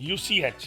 UCH,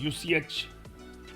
UCH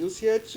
UCH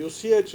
UCH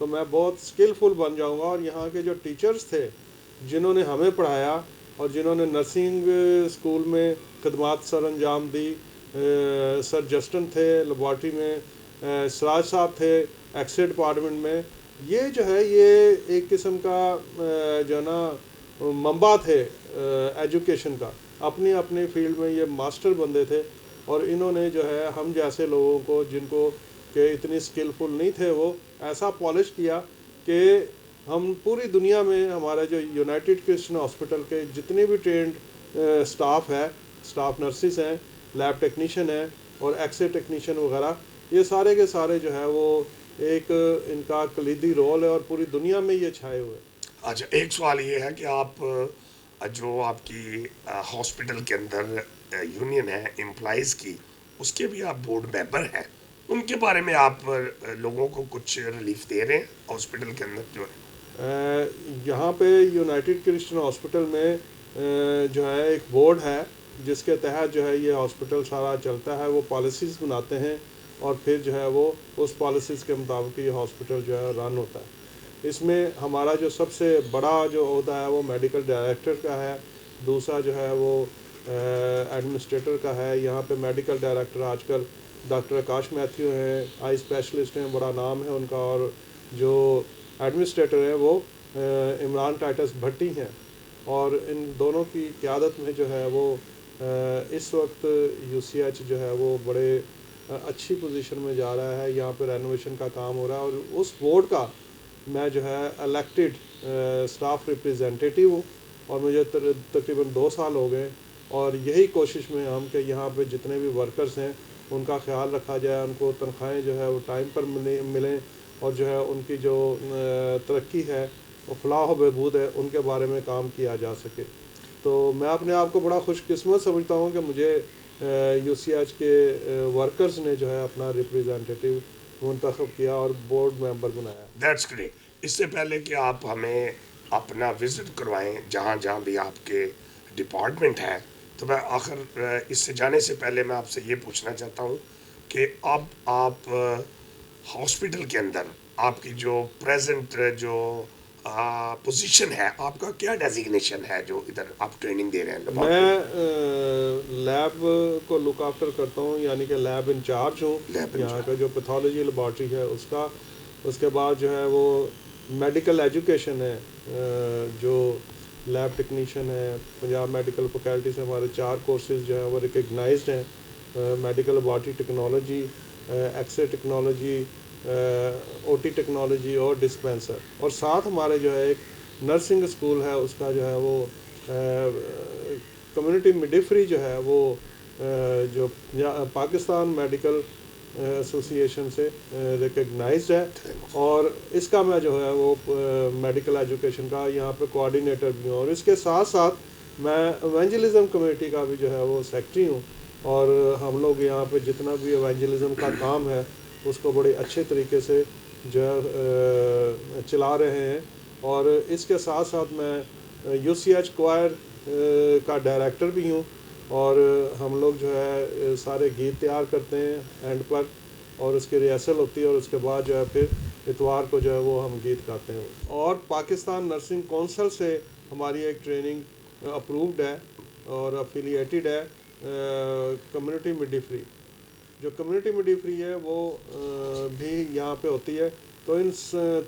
تو میں بہت اسکلفل بن جاؤں گا. اور یہاں کے جو ٹیچرز تھے جنہوں نے ہمیں پڑھایا اور جنہوں نے نرسنگ اسکول میں خدمات سر انجام دی، سر جسٹن تھے لیبارٹری میں، سراج صاحب تھے ایکس-رے ڈپارٹمنٹ میں، یہ جو ہے یہ ایک قسم کا جو ہے نا منبع تھے ایجوکیشن کا. اپنی اپنی فیلڈ میں یہ ماسٹر بندے تھے، اور انہوں نے جو ہے ہم جیسے لوگوں کو جن کو کہ اتنی اسکلفل نہیں تھے وہ ایسا پالش کیا کہ ہم پوری دنیا میں ہمارے جو یونائٹڈ کرسچن ہاسپٹل کے جتنے بھی ٹرینڈ اسٹاف ہے، اسٹاف نرسز ہیں، لیب ٹیکنیشین ہیں اور ایکس-رے ٹیکنیشین وغیرہ، یہ سارے کے سارے جو ہے وہ ایک ان کا کلیدی رول ہے اور پوری دنیا میں یہ چھائے ہوئے. اچھا، ایک سوال یہ ہے کہ آپ جو آپ کی ہاسپٹل کے اندر یونین ہے امپلائیز کی، اس کے بھی آپ بورڈ ممبر ہیں، ان کے بارے میں آپ لوگوں کو کچھ ریلیف دے رہے ہیں ہاسپٹل کے اندر جو ہے؟ یہاں پہ یونائٹڈ کرسچن ہاسپٹل میں جو ہے ایک بورڈ ہے جس کے تحت جو ہے یہ ہاسپٹل سارا چلتا ہے. وہ پالیسیز بناتے ہیں اور پھر جو ہے وہ اس پالیسیز کے مطابق یہ ہاسپٹل جو ہے رن ہوتا ہے. اس میں ہمارا جو سب سے بڑا جو عہدہ ہے وہ میڈیکل ڈائریکٹر کا ہے، دوسرا جو ہے وہ ایڈمنسٹریٹر کا ہے. یہاں پہ میڈیکل ڈائریکٹر آج کل ڈاکٹر آکاش میتھیو ہیں، آئی اسپیشلسٹ ہیں، بڑا نام ہے ان کا. اور جو ایڈمنسٹریٹر ہیں وہ عمران ٹائٹس بھٹی ہیں. اور ان دونوں کی قیادت میں جو ہے وہ اس وقت یو سی ایچ جو ہے وہ بڑے اچھی پوزیشن میں جا رہا ہے. یہاں پہ رینوویشن کا کام ہو رہا ہے، اور اس بورڈ کا میں جو ہے الیکٹڈ اسٹاف ریپریزنٹیٹیو ہوں، اور مجھے تقریباً 2 سال ہو گئے. اور یہی کوشش میں ہم کہ یہاں پہ جتنے بھی ورکرز ہیں ان کا خیال رکھا جائے، ان کو تنخواہیں جو ہے وہ ٹائم پر ملیں، اور جو ہے ان کی جو ترقی ہے، فلاح و بہبود ہے، ان کے بارے میں کام کیا جا سکے. تو میں اپنے آپ کو بڑا خوش قسمت سمجھتا ہوں کہ مجھے یو سی ایچ کے ورکرز نے جو ہے اپنا ریپریزنٹیٹیو منتخب کیا اور بورڈ ممبر بنایا. That's great. اس سے پہلے کہ آپ ہمیں اپنا وزٹ کروائیں جہاں جہاں بھی آپ کے ڈپارٹمنٹ ہے، تو میں آخر اس سے جانے سے پہلے میں آپ سے یہ پوچھنا چاہتا ہوں کہ اب آپ ہاسپٹل کے اندر آپ کی جو پریزنٹ جو پوزیشن ہے، آپ کا کیا ڈیزگنیشن ہے جو ادھر آپ ٹریننگ دے رہے ہیں؟ میں لیب کو لک آفٹر کرتا ہوں، یعنی کہ لیب انچارج ہوں یہاں کا جو پیتھولوجی لیبارٹری ہے اس کا. اس کے بعد جو ہے وہ میڈیکل ایجوکیشن ہے، جو لیب ٹیکنیشین ہے. پنجاب میڈیکل فیکلٹی سے ہمارے 4 کورسز جو ہیں وہ ریکگنائزڈ ہیں: medical laboratory technology, x-ray technology, O T technology اور ڈسپینسر. اور ساتھ ہمارے جو ہے ایک نرسنگ اسکول ہے، اس کا جو ہے وہ کمیونٹی مڈیفری جو ہے وہ جو پاکستان میڈیکل ایسوسی ایشن سے ریکگنائزڈ ہے. اور اس کا میں جو ہے وہ میڈیکل ایجوکیشن کا یہاں پہ کوآرڈینیٹر بھی ہوں. اور اس کے ساتھ ساتھ میں ایونجلزم کمیٹی کا بھی جو ہے وہ سیکٹری ہوں. اور ہم لوگ یہاں پہ جتنا بھی ایونجلزم کا کام ہے اس کو بڑے اچھے طریقے سے جو ہے چلا رہے ہیں. اور اس کے ساتھ ساتھ میں یو سی ایچ کوائر کا ڈائریکٹر بھی ہوں. اور ہم لوگ جو ہے سارے گیت تیار کرتے ہیں اینڈ پر، اور اس کی ریہرسل ہوتی ہے، اور اس کے بعد جو ہے پھر اتوار کو جو ہے وہ ہم گیت گاتے ہیں. اور پاکستان نرسنگ کونسل سے ہماری ایک ٹریننگ اپرووڈ ہے اور افیلیٹڈ ہے کمیونٹی مڈیفری. جو کمیونٹی مڈیفری ہے وہ بھی یہاں پہ ہوتی ہے. تو ان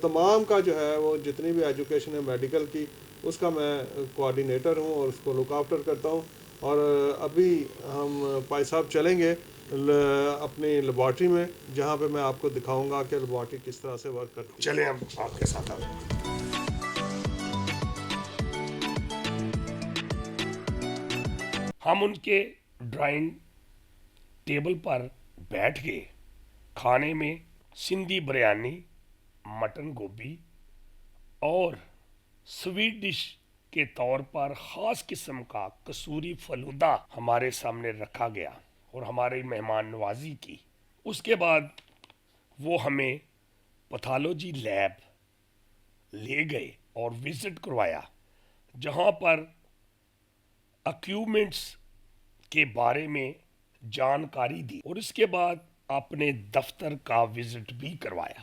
تمام کا جو ہے وہ جتنی بھی ایجوکیشن ہے میڈیکل کی، اس کا میں کوآرڈینیٹر ہوں اور اس کو لک آفٹر کرتا ہوں. اور ابھی ہم پائی صاحب چلیں گے اپنی لیبارٹری میں، جہاں پہ میں آپ کو دکھاؤں گا کہ لیبارٹری کس طرح سے ورک کرتی ہے. چلیں ہم آپ کے ساتھ آتے ہیں. ہم ان کے ڈرائنگ ٹیبل پر بیٹھ گئے. کھانے میں سندھی بریانی، مٹن گوبھی اور سویٹ ڈش کے طور پر خاص قسم کا کسوری فلودہ ہمارے سامنے رکھا گیا اور ہماری مہمان نوازی کی. اس کے بعد وہ ہمیں پیتھولوجی لیب لے گئے اور وزٹ کروایا، جہاں پر اکیوپمنٹس کے بارے میں جانکاری دی، اور اس کے بعد اپنے دفتر کا وزٹ بھی کروایا.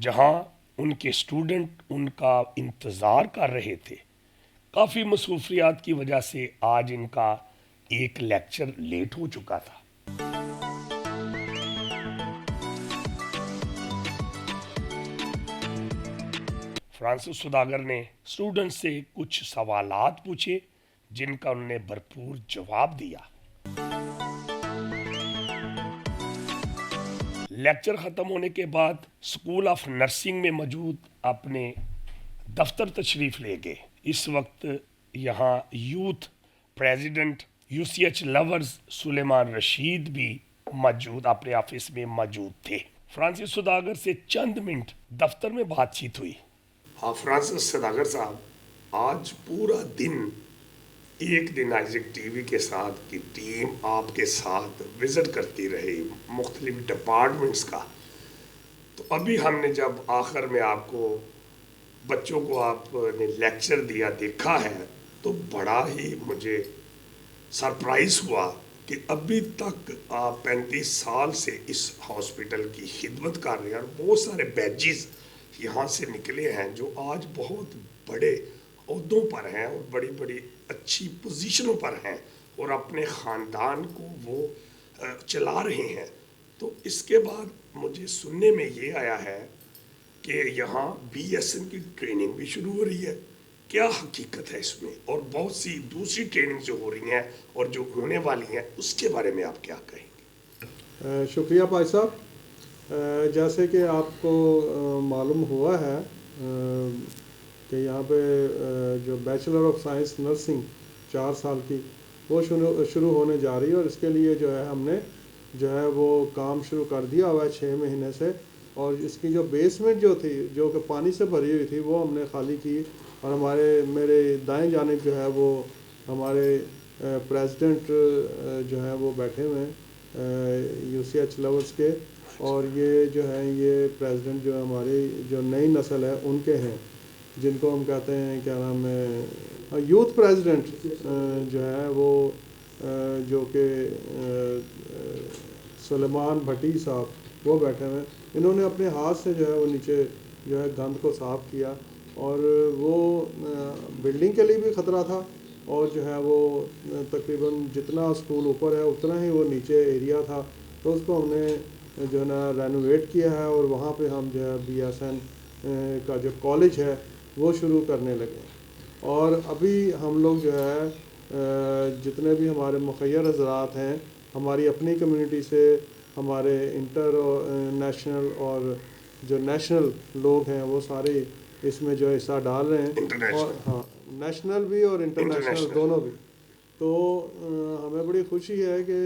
جہاں ان کے اسٹوڈنٹ ان کا انتظار کر رہے تھے. کافی مصروفیات کی وجہ سے آج ان کا ایک لیکچر لیٹ ہو چکا تھا. فرانسس سوداگر نے اسٹوڈنٹ سے کچھ سوالات پوچھے جن کا انہوں نے بھرپور جواب دیا. لیکچر ختم ہونے کے بعد اسکول آف نرسنگ میں موجود اپنے دفتر تشریف لے گئے. اس وقت یہاں youth president U C H لورز سلیمان رشید بھی موجود اپنے آفس میں موجود تھے. فرانسس سوداگر سے چند منٹ دفتر میں بات چیت ہوئی. ہاں فرانسس سوداگر صاحب، آج پورا دن ایک دن آئزک ٹی وی کے ساتھ کی ٹیم آپ کے ساتھ وزٹ کرتی رہی مختلف ڈپارٹمنٹس کا. تو ابھی ہم نے جب آخر میں آپ کو بچوں کو آپ نے لیکچر دیا دیکھا ہے تو بڑا ہی مجھے سرپرائز ہوا کہ ابھی تک آپ 35 سال سے اس ہاسپٹل کی خدمت کر رہے ہیں اور بہت سارے بیجز یہاں سے نکلے ہیں جو آج بہت بڑے عہدوں پر ہیں اور بڑی بڑی اچھی پوزیشنوں پر ہیں اور اپنے خاندان کو وہ چلا رہے ہیں. تو اس کے بعد مجھے سننے میں یہ آیا ہے کہ یہاں بی ایس این کی ٹریننگ بھی شروع ہو رہی ہے. کیا حقیقت ہے اس میں؟ اور بہت سی دوسری ٹریننگ جو ہو رہی ہیں اور جو ہونے والی ہیں اس کے بارے میں آپ کیا کہیں گے؟ شکریہ بھائی صاحب. جیسے کہ آپ کو معلوم ہوا ہے کہ یہاں پہ جو بیچلر آف سائنس نرسنگ 4 سال کی وہ شروع ہونے جا رہی ہے اور اس کے لیے جو ہے ہم نے جو ہے وہ کام شروع کر دیا ہوا ہے 6 مہینے سے. اور اس کی جو بیسمنٹ جو تھی جو کہ پانی سے بھری ہوئی تھی وہ ہم نے خالی کی اور میرے دائیں جانب جو ہے وہ ہمارے پریزیڈنٹ جو ہیں وہ بیٹھے ہوئے ہیں یو سی ایچ لیولس کے. اور یہ جو ہیں یہ پریزیڈنٹ جو ہماری جو نئی نسل ہے ان کے ہیں جن کو ہم کہتے ہیں کیا نام ہے یوتھ پریزیڈنٹ جو ہے وہ جو کہ سلیمان بھٹی صاحب وہ بیٹھے ہوئے. انہوں نے اپنے ہاتھ سے جو ہے وہ نیچے جو ہے گند کو صاف کیا اور وہ بلڈنگ کے لیے بھی خطرہ تھا اور جو ہے وہ تقریباً جتنا اسکول اوپر ہے اتنا ہی وہ نیچے ایریا تھا. تو اس کو ہم نے جو ہے نا رینوویٹ کیا ہے اور وہاں پہ ہم جو ہے بی ایس این کا جو کالج ہے وہ شروع کرنے لگے. اور ابھی ہم لوگ جو ہے جتنے بھی ہمارے مخیر حضرات ہیں ہماری اپنی کمیونٹی سے ہمارے انٹر نیشنل اور جو نیشنل لوگ ہیں وہ سارے اس میں جو حصہ ڈال رہے ہیں اور ہاں نیشنل بھی اور انٹرنیشنل دونوں بھی. تو ہمیں بڑی خوشی ہے کہ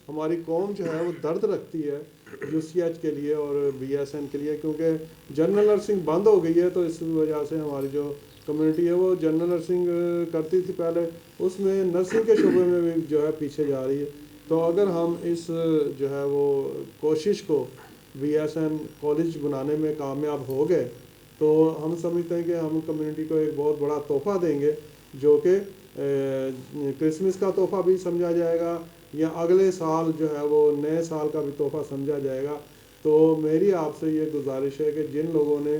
ہماری قوم جو ہے وہ درد رکھتی ہے یو سی ایچ کے لیے اور بی ایس این کے لیے کیونکہ جنرل نرسنگ بند ہو گئی ہے. تو اس وجہ سے ہماری جو کمیونٹی ہے وہ جنرل نرسنگ کرتی تھی پہلے اس میں نرسنگ کے شعبے میں بھی جو ہے پیچھے جا رہی ہے. تو اگر ہم اس جو ہے وہ کوشش کو بی ایس این کالج بنانے میں کامیاب ہو گئے تو ہم سمجھتے ہیں کہ ہم کمیونٹی کو ایک بہت بڑا تحفہ دیں گے جو کہ کرسمس کا تحفہ بھی سمجھا جائے گا یا اگلے سال جو ہے وہ نئے سال کا بھی تحفہ سمجھا جائے گا. تو میری آپ سے یہ گزارش ہے کہ جن لوگوں نے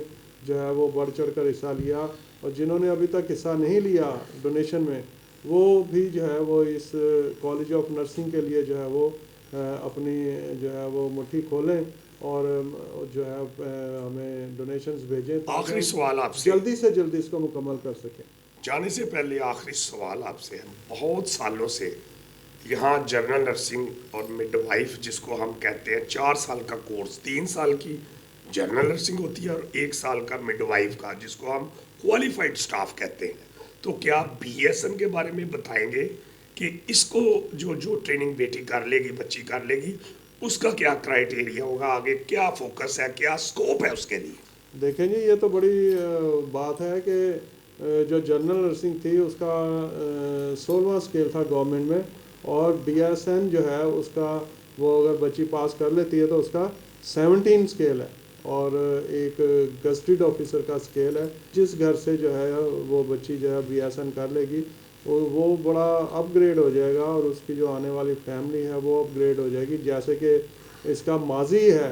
جو ہے وہ بڑھ چڑھ کر حصہ لیا اور جنہوں نے ابھی تک حصہ نہیں لیا ڈونیشن میں وہ بھی جو ہے وہ اس کالج آف نرسنگ کے لیے جو ہے وہ اپنی جو ہے وہ مٹھی کھولیں اور جو ہے ہمیں ڈونیشنز بھیجیں. آخری سوال آپ سے جلدی سے جلدی اس کو مکمل کر سکیں. جانے سے پہلے آخری سوال آپ سے ہے. بہت سالوں سے یہاں جنرل نرسنگ اور مڈ وائف جس کو ہم کہتے ہیں 4 سال کا کورس 3 سال کی جنرل نرسنگ ہوتی ہے اور 1 سال کا مڈ وائف کا جس کو ہم کوالیفائڈ سٹاف کہتے ہیں. تو کیا بی ایس این کے بارے میں بتائیں گے کہ اس کو جو ٹریننگ بیٹی کر لے گی بچی کر لے گی اس کا کیا کرائٹیریا ہوگا آگے کیا فوکس ہے کیا سکوپ ہے اس کے لیے؟ دیکھیں جی یہ تو بڑی بات ہے کہ جو جنرل نرسنگ تھی اس کا 16واں اسکیل تھا گورنمنٹ میں اور بی ایس این جو ہے اس کا وہ اگر بچی پاس کر لیتی ہے تو اس کا 17 اسکیل ہے اور ایک گزٹڈ آفیسر کا اسکیل ہے. جس گھر سے جو ہے وہ بچی جو ہے بی ایس این کر لے گی وہ بڑا اپ گریڈ ہو جائے گا اور اس کی جو آنے والی فیملی ہے وہ اپ گریڈ ہو جائے گی. جیسے کہ اس کا ماضی ہے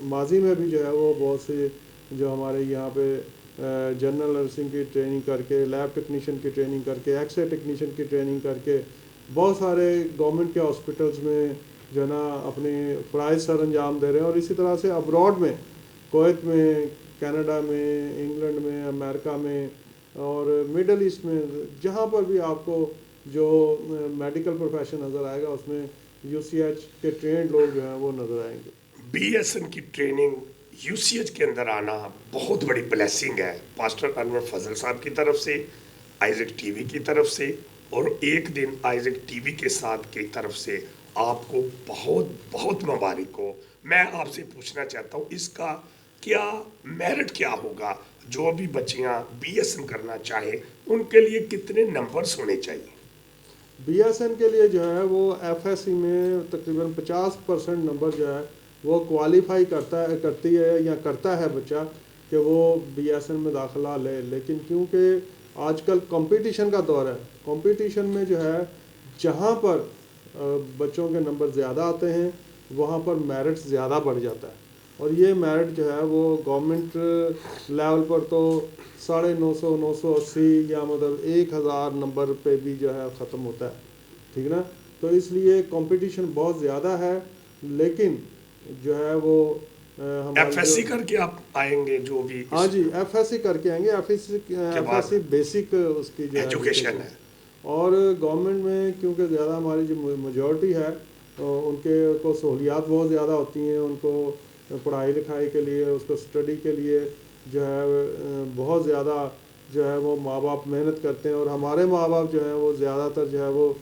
ماضی میں بھی جو ہے وہ بہت سی جو ہمارے یہاں پہ جنرل نرسنگ کی ٹریننگ کر کے، لیب ٹیکنیشین کی ٹریننگ کر کے، ایکس رے ٹیکنیشین کی ٹریننگ کر کے بہت سارے گورنمنٹ کے ہاسپٹلس میں جو ہے نا اپنے فرائض سر انجام دے رہے ہیں. اور اسی طرح سے ابراڈ میں، کویت میں، کینیڈا میں، انگلینڈ میں، امریکہ میں اور مڈل ایسٹ میں، جہاں پر بھی آپ کو جو میڈیکل پروفیشن نظر آئے گا اس میں یو سی ایچ کے ٹرینڈ لوگ جو ہیں وہ نظر آئیں گے. بی ایس این کی ٹریننگ یو سی ایچ کے اندر آنا بہت بڑی بلیسنگ ہے، پاسٹر انور فضل صاحب کی طرف سے، آئزک ٹی وی کی طرف سے، اور ایک دن آئزک ٹی وی کے ساتھ کی طرف سے آپ کو بہت بہت مبارک ہو. میں آپ سے پوچھنا چاہتا ہوں اس کا کیا میرٹ کیا ہوگا؟ جو بھی بچیاں بی ایس این کرنا چاہیں ان کے لیے کتنے نمبرز ہونے چاہیے؟ بی ایس این کے لیے جو ہے وہ ایف ایس سی میں تقریباً 50% نمبر جو ہے وہ کوالیفائی کرتی ہے یا کرتا ہے بچہ کہ وہ بی ایس این میں داخلہ لے. لیکن کیونکہ آج کل کمپٹیشن کا دور ہے، کمپٹیشن میں جو ہے جہاں پر بچوں کے نمبر زیادہ آتے ہیں وہاں پر میرٹ زیادہ بڑھ جاتا ہے. اور یہ میرٹ جو ہے وہ گورنمنٹ لیول پر تو 950 980 یا مطلب 1000 نمبر پہ بھی جو ہے ختم ہوتا ہے. ٹھیک نا؟ تو اس لیے کمپٹیشن بہت زیادہ ہے. لیکن جو ہے وہ ایف ایس سی کر کے آپ آئیں گے جو بھی؟ ہاں جی، ایف ایس سی کر کے آئیں گے. ایف ایس سی بیسک اس کی جو ایجوکیشن ہے. اور گورنمنٹ میں کیونکہ زیادہ ہماری جو میجورٹی ہے ان کے کو سہولیات بہت زیادہ ہوتی ہیں، ان کو پڑھائی لکھائی کے لیے، اس کو اسٹڈی کے لیے جو ہے بہت زیادہ جو ہے وہ ماں باپ محنت کرتے ہیں. اور ہمارے ماں باپ جو ہیں وہ زیادہ تر جو ہے وہ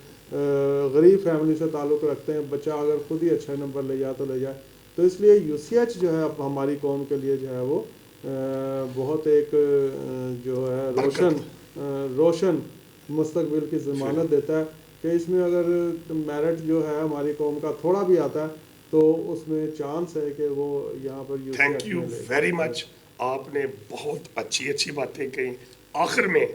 غریب فیملی سے تعلق رکھتے ہیں. بچہ اگر خود ہی اچھے نمبر لے جائے تو لے جائے. تو اس لیے یو سی ایچ جو ہے ہماری قوم کے لیے جو ہے وہ بہت ایک جو ہے روشن مستقبل کی ضمانت دیتا ہے کہ اس میں اگر میرٹ جو ہے ہماری قوم کا تھوڑا بھی آتا ہے تو اس میں چانس ہے کہ وہ یہاں پر U C H thank you very much. آپ نے بہت اچھی باتیں کہیں. آخر میں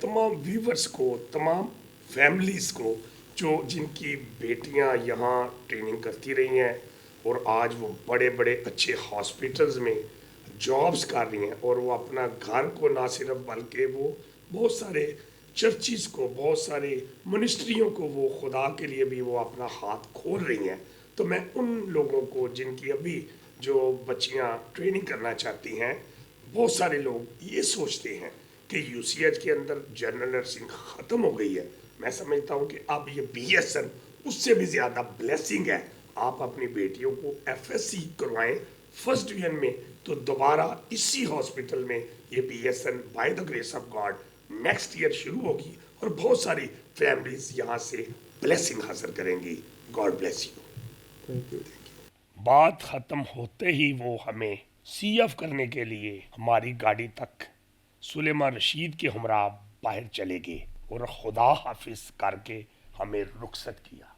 تمام ویورز کو، تمام فیملیز کو جو جن کی بیٹیاں یہاں ٹریننگ کرتی رہی ہیں اور آج وہ بڑے بڑے اچھے ہاسپٹلز میں جابز کر رہی ہیں، اور وہ اپنا گھر کو نہ صرف بلکہ وہ بہت سارے چرچز کو، بہت سارے منسٹریوں کو وہ خدا کے لیے بھی وہ اپنا ہاتھ کھول رہی ہیں. تو میں ان لوگوں کو جن کی ابھی جو بچیاں ٹریننگ کرنا چاہتی ہیں، بہت سارے لوگ یہ سوچتے ہیں کہ یو سی ایچ کے اندر جنرل نرسنگ ختم ہو گئی ہے. میں سمجھتا ہوں کہ اب یہ بی ایس این اس سے بھی زیادہ بلیسنگ ہے. آپ اپنی بیٹیوں کو ایف ایس سی کروائیں فرسٹ ڈویژن میں، تو دوبارہ اسی ہاسپٹل میں یہ B S N by the grace of God next year شروع ہوگی، اور بہت ساری فیملیز یہاں سے بلیسنگ حاصل کریں گی. God bless you. Thank you. بات ختم ہوتے ہی وہ ہمیں سی ایف کرنے کے لیے ہماری گاڑی تک سلیمان رشید کے ہمراہ باہر چلے گئے اور خدا حافظ کر کے ہمیں رخصت کیا.